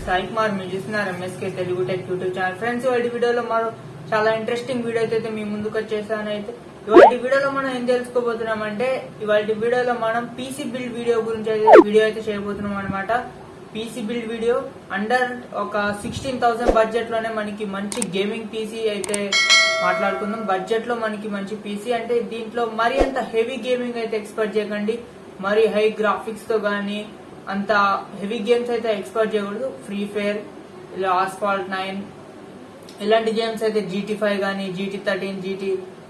సాయి కుమార్. మీరు చూస్తున్నారు MSK Telugu tech YouTube channel. Friends, ఇవాళ వీడియోలో మరో చాలా ఇంట్రెస్టింగ్ వీడియో అయితే మీ ముందుకు వచ్చేసాను. అయితే ఇవాళ వీడియోలో మనం ఏం తెలుసుకోబోతున్నామంటే, ఇవాళ వీడియోలో మనం పీసీ బిల్డ్ వీడియో గురించి వీడియో అయితే చేయబోతున్నాం అనమాట. పీసీ బిల్డ్ వీడియో అండర్ ఒక 16,000 బడ్జెట్ లోనే మనకి మంచి గేమింగ్ పీసీ అయితే మాట్లాడుకుందాం. బడ్జెట్ లో మనకి మంచి పీసీ అంటే దీంట్లో మరి అంత హెవీ గేమింగ్ అయితే ఎక్స్పెక్ట్ చేయకండి. మరి హై గ్రాఫిక్స్ తో గానీ అంత హెవీ గేమ్స్ అయితే ఎక్స్పెక్ట్ చేయకూడదు. ఫ్రీ ఫైర్, ఇలా ఆస్ఫాల్ట్ 9 ఇలాంటి గేమ్స్ అయితే GT5 గానీ GT13 GT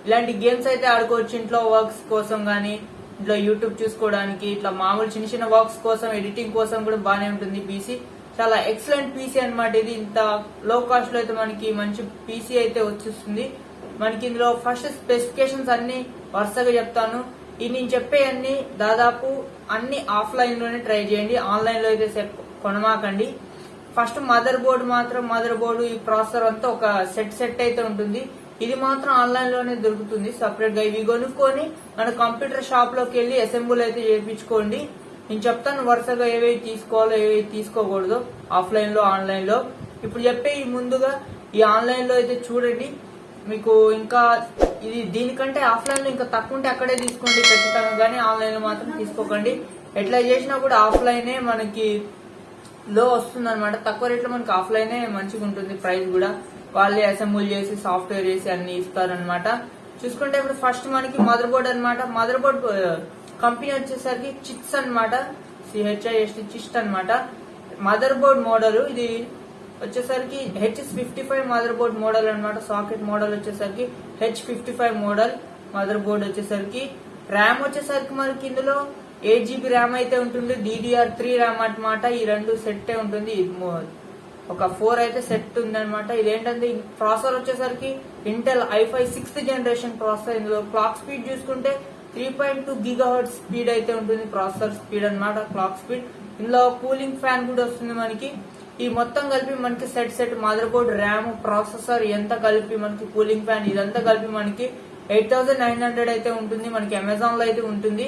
ఇలాంటి గేమ్స్ అయితే ఆడుకోవచ్చు. ఇంట్లో వర్క్స్ కోసం గానీ, ఇంట్లో యూట్యూబ్ చూసుకోవడానికి, ఇట్లా మామూలు చిన్న చిన్న వర్క్స్ కోసం, ఎడిటింగ్ కోసం కూడా బాగానే ఉంటుంది పీసీ. చాలా ఎక్సలెంట్ పీసీ అనమాట ఇది. ఇంత లో కాస్ట్ లో అయితే మనకి మంచి పీసీ అయితే వచ్చేస్తుంది. మనకి ఇందులో ఫస్ట్ స్పెసిఫికేషన్స్ అన్ని వరుసగా చెప్తాను. ఈ నేను చెప్పే అన్ని దాదాపు అన్ని ఆఫ్లైన్ లోనే ట్రై చేయండి, ఆన్లైన్ లో అయితే కొనమాకండి. ఫస్ట్ మదర్ బోర్డు ఈ ప్రాసెసర్ అంతా ఒక సెట్ అయితే ఉంటుంది. ఇది మాత్రం ఆన్లైన్ లోనే దొరుకుతుంది సపరేట్ గా. ఇవి కొనుక్కొని మన కంప్యూటర్ షాప్ లోకి వెళ్లి అసెంబుల్ అయితే చేయించుకోండి. నేను చెప్తాను వరుసగా ఏవేవి తీసుకోవాలో ఏవేవి తీసుకోకూడదు ఆఫ్లైన్ లో ఆన్లైన్ లో. ఇప్పుడు చెప్పే ఈ ముందుగా ఈ ఆన్లైన్ లో అయితే చూడండి. మీకు ఇంకా ఇది దీనికంటే ఆఫ్లైన్ లో ఇంకా తక్కువ ఉంటే అక్కడే తీసుకోండి ఖచ్చితంగా, కానీ ఆన్లైన్ లో మాత్రం తీసుకోకండి. ఎట్లా చేసినా కూడా ఆఫ్లైనే మనకి లో వస్తుంది అనమాట. తక్కువ రేట్లో మనకి ఆఫ్లైనే మంచిగా ఉంటుంది. ప్రైస్ కూడా వాళ్ళే అసెంబుల్ చేసి సాఫ్ట్వేర్ చేసి అన్ని ఇస్తారనమాట. చూసుకుంటే ఇప్పుడు ఫస్ట్ మనకి మదర్ బోర్డ్ అనమాట. మదర్ బోర్డ్ కంపెనీ వచ్చేసరికి చిట్స్ అనమాట, CHIST చిస్ట్ అనమాట. మదర్ బోర్డ్ మోడల్ ఇది వచ్చేసరికి H55 మదర్ బోర్డ్ మోడల్ అనమాట. సాకెట్ మోడల్ వచ్చేసరికి H55 మోడల్ మదర్ బోర్డ్ వచ్చేసరికి. ర్యామ్ వచ్చేసరికి మనకి ఇందులో 8GB ర్యామ్ అయితే ఉంటుంది. DDR3 ర్యామ్ అనమాట. ఈ రెండు సెట్ ఉంటుంది. ఒక 4 అయితే సెట్ ఉంది అనమాట. ఇదేంటంటే ప్రాసెసర్ వచ్చేసరికి Intel i5 6th generation processor. ఇందులో క్లాక్ స్పీడ్ చూసుకుంటే 3.2 GHz స్పీడ్ అయితే ఉంటుంది. ప్రాసెసర్ స్పీడ్ అనమాట, క్లాక్ స్పీడ్. ఇందులో కూలింగ్ ఫ్యాన్ కూడా వస్తుంది మనకి. ఈ మొత్తం కలిపి మనకి set mother board, RAM, processor ఎంత కలిపి మనకి కూలింగ్ ఫ్యాన్ ఇదంతా కలిపి మనకి 8,900 అయితే ఉంటుంది. మనకి అమెజాన్ లో అయితే ఉంటుంది.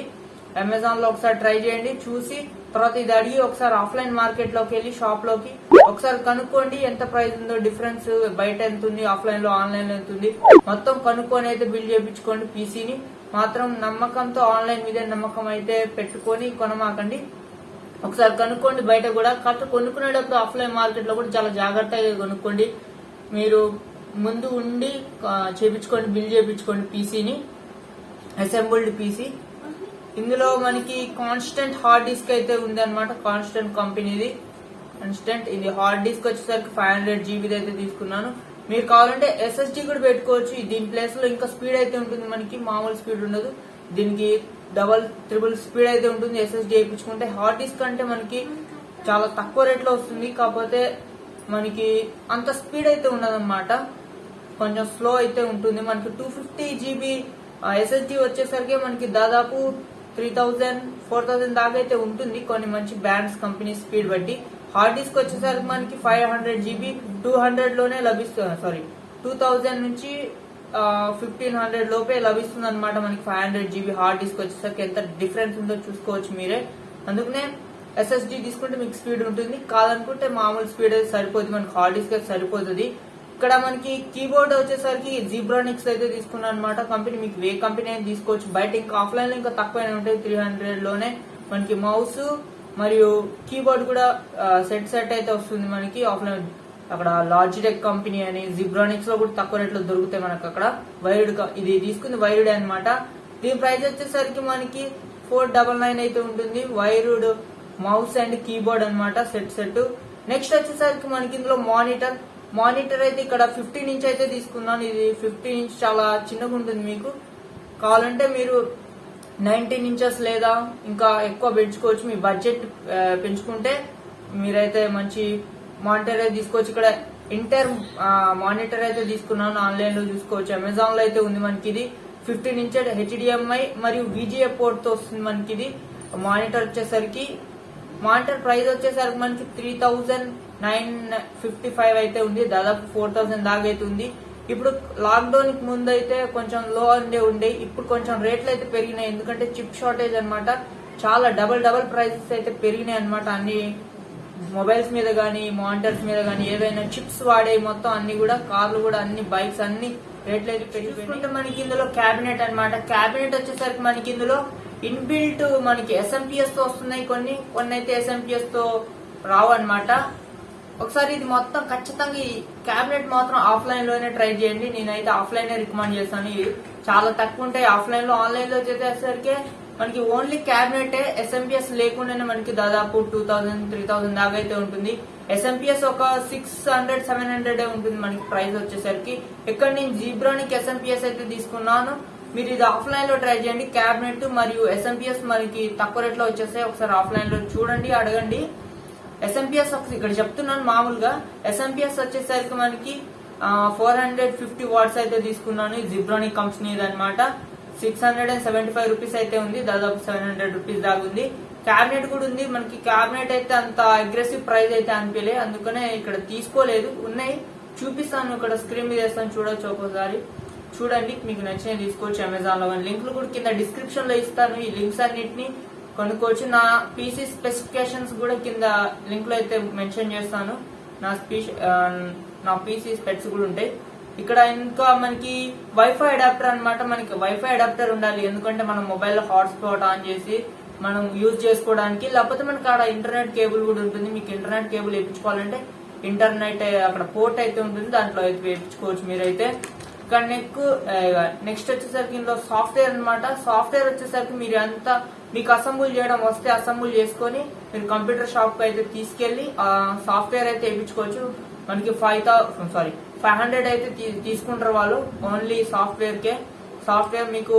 అమెజాన్ లో ఒకసారి ట్రై చేయండి, చూసి తర్వాత ఇది అడిగి ఒకసారి ఆఫ్లైన్ మార్కెట్ లోకి వెళ్ళి షాప్ లోకి ఒకసారి కనుక్కోండి ఎంత ప్రైస్ ఉందో, డిఫరెన్స్ బయట ఎంత ఉంది, ఆఫ్లైన్ లో ఆన్లైన్ లో ఎంత ఉంది మొత్తం కనుక్కొని అయితే బిల్డ్ చేయించుకోండి. పీసీని మాత్రం నమ్మకంతో ఆన్లైన్ మీదే నమ్మకం అయితే పెట్టుకొని కొనమాకండి. ఒకసారి కనుక్కోండి బయట కూడా. కాకపోతే కొనుక్కునేటప్పుడు ఆఫ్లైన్ మార్కెట్ లో కూడా చాలా జాగ్రత్తగా కొనుక్కోండి. మీరు ముందు ఉండి చేయించుకోండి, బిల్డ్ చేయించుకోండి పీసీని, అసెంబుల్డ్ పీసీ. ఇందులో మనకి కాన్స్టెంట్ హార్డ్ డిస్క్ అయితే ఉంది అనమాట. కాన్స్టెంట్ కంపెనీది కాన్స్టెంట్. ఇది హార్డ్ డిస్క్ వచ్చేసరికి 500 GB అయితే తీసుకున్నాను. మీరు కావాలంటే SSD కూడా పెట్టుకోవచ్చు. దీని ప్లేస్ లో ఇంకా స్పీడ్ అయితే ఉంటుంది మనకి, మామూలు స్పీడ్ ఉండదు. దీనికి డబల్ ట్రిపుల్ స్పీడ్ అయితే ఉంటుంది SSD వేయించుకుంటే. హార్డ్ డిస్క్ అంటే మనకి చాలా తక్కువ రేట్ లో వస్తుంది, కాకపోతే మనకి అంత స్పీడ్ అయితే ఉండదన్నమాట, కొంచెం స్లో అయితే ఉంటుంది. మనకి 250 GB SSD వచ్చేసరికి మనకి దాదాపు 3,000 4,000 దాకా అయితే ఉంటుంది కొన్ని మంచి బ్రాండ్స్ కంపెనీ స్పీడ్ బట్టి. హార్డ్ డిస్క్ వచ్చేసరికి మనకి 500 GB 200 లోనే లభిస్తుంది. సారీ 2000 నుంచి 1500 లోపే లభిస్తుంది అనమాట మనకి 500 GB హార్డ్ డిస్క్ వచ్చేసరికి. ఎంత డిఫరెన్స్ ఉందో చూసుకోవచ్చు మీరే. అందుకనే SSD తీసుకుంటే మీకు స్పీడ్ ఉంటుంది, కాదనుకుంటే మామూలు స్పీడ్ అయితే సరిపోతుంది, మనకి హార్డ్ డిస్క్ అయితే సరిపోతుంది. ఇక్కడ మనకి కీబోర్డ్ వచ్చేసరికి Zebronics అయితే తీసుకున్నాను అనమాట కంపెనీ. మీకు ఏ కంపెనీ అయినా తీసుకోవచ్చు. బయట ఇంకా ఆఫ్లైన్ లో ఇంకా తక్కువనే ఉంటాయి. 300 లోనే మనకి మౌస్ మరియు కీబోర్డ్ కూడా సెట్ అయితే వస్తుంది మనకి ఆఫ్లైన్. అక్కడ లాజిటెక్ కంపెనీ అని Zebronics లో కూడా తక్కువ రేట్లో దొరుకుతాయి మనకి అక్కడ. వైర్డ్ ఇది తీసుకుంది వైర్డ్ అనమాట. దీని ప్రైస్ వచ్చేసరికి మనకి 499 అయితే ఉంటుంది. వైర్డ్ మౌస్ అండ్ కీబోర్డ్ అనమాట సెట్. నెక్స్ట్ వచ్చేసరికి మనకి ఇందులో మానిటర్ అయితే ఇక్కడ 15 ఇంచ్ అయితే తీసుకున్నాను. ఇది 15 ఇంచ్ చాలా చిన్నగా ఉంటుంది. మీకు కావాలంటే మీరు 19 ఇంచెస్ లేదా ఇంకా ఎక్కువ పెంచుకోవచ్చు. మీ బడ్జెట్ పెంచుకుంటే మీరైతే మంచి మానిటర్ అయితే తీసుకోవచ్చు. ఇక్కడ ఇంటర్ మానిటర్ అయితే తీసుకున్నాను, ఆన్లైన్ లో చూసుకోవచ్చు. అమెజాన్ లో అయితే ఉంది మనకి. ఇది 15 ఇంచ్ HDMI మరియు VGA పోర్ట్ తో వస్తుంది మనకి. ఇది మానిటర్ వచ్చేసరికి మానిటర్ ప్రైస్ వచ్చేసరికి మనకి 3,955 అయితే ఉంది. దాదాపు 4,000 దాకా అయితే ఉంది. ఇప్పుడు లాక్డౌన్ కి ముందు అయితే కొంచెం లో ఉండే ఇప్పుడు కొంచెం రేట్లు అయితే పెరిగినాయి. ఎందుకంటే చిప్ షార్టేజ్ అనమాట. చాలా డబల్ ప్రైసెస్ అయితే పెరిగినాయి అనమాట అన్ని మొబైల్స్ మీద గానీ మానిటర్స్ మీద గానీ ఏదైనా చిప్స్ వాడే మొత్తం అన్ని కూడా కార్లు కూడా అన్ని బైక్స్ అన్ని రేట్లు అయితే పెరిగిపోయింది. మనకి ఇందులో క్యాబినెట్ అన్నమాట. క్యాబినెట్ వచ్చేసరికి మనకి ఇందులో ఇన్బిల్ట్ మనకి ఎస్ఎంపిఎస్ తో వస్తున్నాయి, కొన్ని అయితే ఎస్ఎంపిఎస్ తో రావు అన్నమాట. ఒకసారి ఇది మొత్తం ఖచ్చితంగా ఈ క్యాబినెట్ మాత్రం ఆఫ్లైన్ లోనే ట్రై చేయండి. నేనైతే ఆఫ్లైన్ రికమెండ్ చేస్తాను. చాలా తక్కువ ఉంటాయి ఆఫ్లైన్ లో. ఆన్లైన్ లో చేసేసరికి మనకి ఓన్లీ క్యాబినెట్ ఎస్ఎంపిఎస్ లేకుండానే మనకి దాదాపు 2000-3000 దాకా అయితే ఉంటుంది. ఎస్ఎంపిఎస్ ఒక 600-700 ఉంటుంది మనకి ప్రైస్ వచ్చేసరికి. ఇక్కడ నేను జీబ్రానిక్ ఎస్ఎంపిఎస్ అయితే తీసుకున్నాను. మీరు ఇది ఆఫ్లైన్ లో ట్రై చేయండి. క్యాబినెట్ మరియు ఎస్ఎంపిఎస్ మనకి తక్కువ రేట్ లో వచ్చేస్తాయి. ఒకసారి ఆఫ్లైన్ లో చూడండి, అడగండి. ఎస్ఎంపిఎస్ ఇక్కడ చెప్తున్నాను మామూలుగా. ఎస్ఎంపిఎస్ వచ్చేసరికి మనకి 450 వాట్స్ అయితే తీసుకున్నాను. జిబ్రానిక్ కంపెనీ అనమాట. 675 రూపీస్ అయితే ఉంది, దాదాపు 700 రూపీస్ దాకా ఉంది. క్యాబినెట్ కూడా ఉంది మనకి. క్యాబినెట్ అయితే అంత అగ్రెసివ్ ప్రైస్ అయితే అనిపించలే, అందుకనే ఇక్కడ తీసుకోలేదు. ఉన్నాయి, చూపిస్తాను, ఇక్కడ స్క్రీన్ మీద వేస్తాను, చూడొచ్చు ఒకసారి. చూడండి, మీకు నచ్చినవి తీసుకోవచ్చు అమెజాన్ లో. లింకులు కూడా కింద డిస్క్రిప్షన్ లో ఇస్తాను. ఈ లింక్స్ అన్నిటిని కొనుక్కోవచ్చు. నా పీసీ స్పెసిఫికేషన్స్ కూడా కింద లింక్ లో అయితే మెన్షన్ చేస్తాను. నా పీసీ స్పెక్స్ కూడా ఉంటాయి. ఇక్కడ ఇంకా మనకి వైఫై అడాప్టర్ అన్నమాట. మనకి వైఫై అడాప్టర్ ఉండాలి, ఎందుకంటే మనం మొబైల్ హాట్స్పాట్ ఆన్ చేసి మనం యూజ్ చేసుకోవడానికి. లేకపోతే మనకి అక్కడ ఇంటర్నెట్ కేబుల్ కూడా ఉంటుంది. మీకు ఇంటర్నెట్ కేబుల్ వేయించుకోవాలంటే ఇంటర్నెట్ అక్కడ పోర్ట్ అయితే ఉంటుంది, దాంట్లో అయితే వేయించుకోవచ్చు మీరైతే. ఇక్కడ నెక్స్ట్ వచ్చేసరికి ఇందులో సాఫ్ట్వేర్ అన్నమాట. సాఫ్ట్వేర్ వచ్చేసరికి మీరు అంతా మీకు అసెంబుల్ చేయడం వస్తే అసెంబుల్ చేసుకొని మీరు కంప్యూటర్ షాప్ కి అయితే తీసుకెళ్లి సాఫ్ట్వేర్ అయితే వేయించుకోవచ్చు. మనకి 500 అయితే తీసుకుంటారు వాళ్ళు ఓన్లీ సాఫ్ట్వేర్ కే. సాఫ్ట్వేర్ మీకు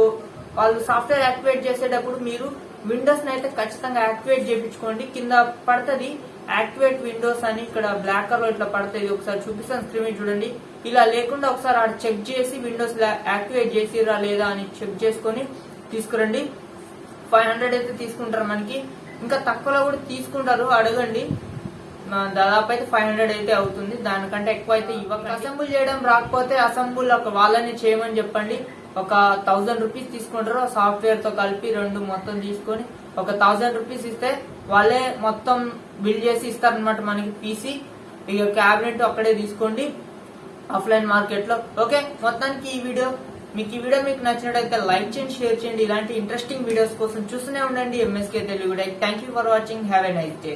వాళ్ళు సాఫ్ట్వేర్ యాక్టివేట్ చేసేటప్పుడు మీరు విండోస్ అయితే ఖచ్చితంగా యాక్టివేట్ చేయించుకోండి. కింద పడుతుంది యాక్టివేట్ విండోస్ అని, ఇక్కడ బ్లాక్ కలర్ లో ఇట్లా పడుతుంది. ఒకసారి చూపిస్తాను, స్క్రీన్ మీద చూడండి. ఇలా లేకుండా ఒకసారి ఆడ చెక్ చేసి విండోస్ యాక్టివేట్ చేసిరా లేదా అని చెక్ చేసుకొని తీసుకురండి. 500 అయితే తీసుకుంటారు మనకి. ఇంకా తక్కువలో కూడా తీసుకుంటారు, అడగండి. దాదాపు అయితే 500 అయితే అవుతుంది, దానికంటే ఎక్కువ అయితే ఇవ్వక. అసెంబుల్ చేయడం రాకపోతే అసెంబుల్ వాళ్ళని చేయమని చెప్పండి. ఒక 1000 రూపీస్ తీసుకుంటారు సాఫ్ట్వేర్ తో కలిపి, రెండు మొత్తం తీసుకొని ఒక 1000 రూపీస్ ఇస్తే వాళ్ళే మొత్తం బిల్డ్ చేసి ఇస్తారనమాట మనకి పీసీ. ఇక క్యాబినెట్ అక్కడే తీసుకోండి ఆఫ్లైన్ మార్కెట్ లో. ఓకే, మొత్తానికి ఈ వీడియో మీకు నచ్చినట్టయితే లైక్ చేయండి, షేర్ చేయండి. ఇలాంటి ఇంట్రెస్టింగ్ వీడియోస్ కోసం చూస్తూనే ఉండండి MSK Telugu. Thank you for watching. Have a nice day.